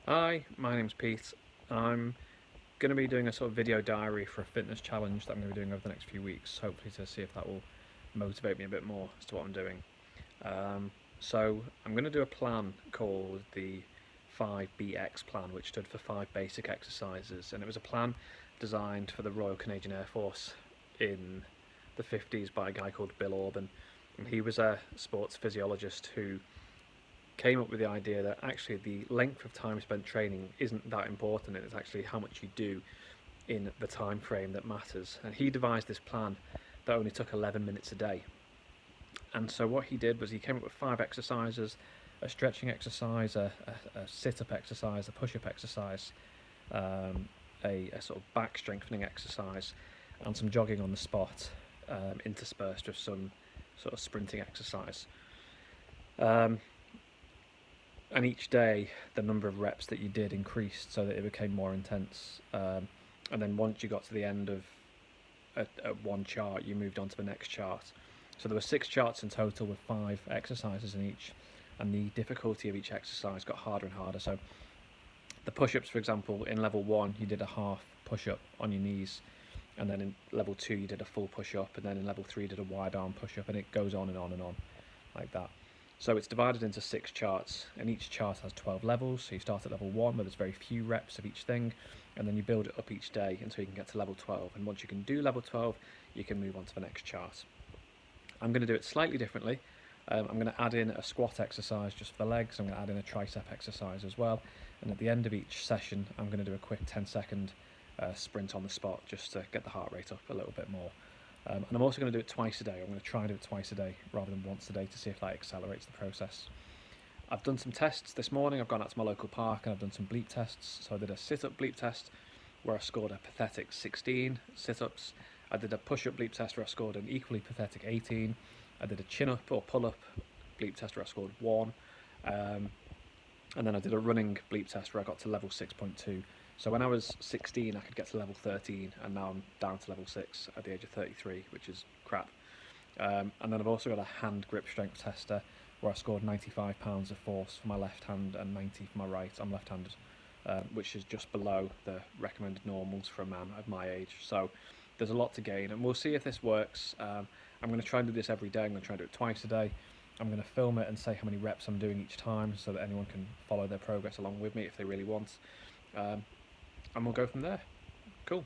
Hi, my name's Pete. I'm going to be doing a sort of video diary for a fitness challenge that I'm going to be doing over the next few weeks, hopefully to see if that will motivate me a bit more as to what I'm doing. So I'm going to do a plan called the 5BX plan, which stood for 5 basic exercises, and it was a plan designed for the Royal Canadian Air Force in the 50s by a guy called Bill Orban, and he was a sports physiologist who came up with the idea that actually the length of time spent training isn't that important, it's actually how much you do in the time frame that matters. And he devised this plan that only took 11 minutes a day. And so what he did was he came up with 5 exercises: a stretching exercise, a sit-up exercise, a push-up exercise, a sort of back strengthening exercise, and some jogging on the spot, interspersed with some sort of sprinting exercise. And each day the number of reps that you did increased so that it became more intense, and then once you got to the end of one chart, you moved on to the next chart. So there were 6 charts in total with 5 exercises in each, and the difficulty of each exercise got harder and harder. So the push-ups, for example, in level 1 you did a half push-up on your knees, and then in level 2 you did a full push-up, and then in level 3 you did a wide arm push-up, and it goes on and on and on like that. So it's divided into 6 charts, and each chart has 12 levels. So you start at level 1 where there's very few reps of each thing, and then you build it up each day until you can get to level 12. And once you can do level 12, you can move on to the next chart. I'm going to do it slightly differently. I'm going to add in a squat exercise just for legs. I'm going to add in a tricep exercise as well. And at the end of each session, I'm going to do a quick 10-second sprint on the spot just to get the heart rate up a little bit more. And I'm also going to do it twice a day. I'm going to try and do it twice a day rather than once a day to see if that accelerates the process. I've done some tests this morning. I've gone out to my local park and I've done some Bleep tests. So I did a sit-up Bleep test where I scored a pathetic 16 sit-ups. I did a push-up Bleep test where I scored an equally pathetic 18. I did a chin-up or pull-up Bleep test where I scored 1. And then I did a running Bleep test where I got to level 6.2. So when I was 16, I could get to level 13, and now I'm down to level 6 at the age of 33, which is crap. And then I've also got a hand grip strength tester where I scored 95 pounds of force for my left hand and 90 for my right. I'm left-handed, which is just below the recommended normals for a man of my age. So there's a lot to gain, and we'll see if this works. I'm going to try and do this every day. I'm going to try and do it twice a day. I'm going to film it and say how many reps I'm doing each time so that anyone can follow their progress along with me if they really want. And we'll go from there. Cool.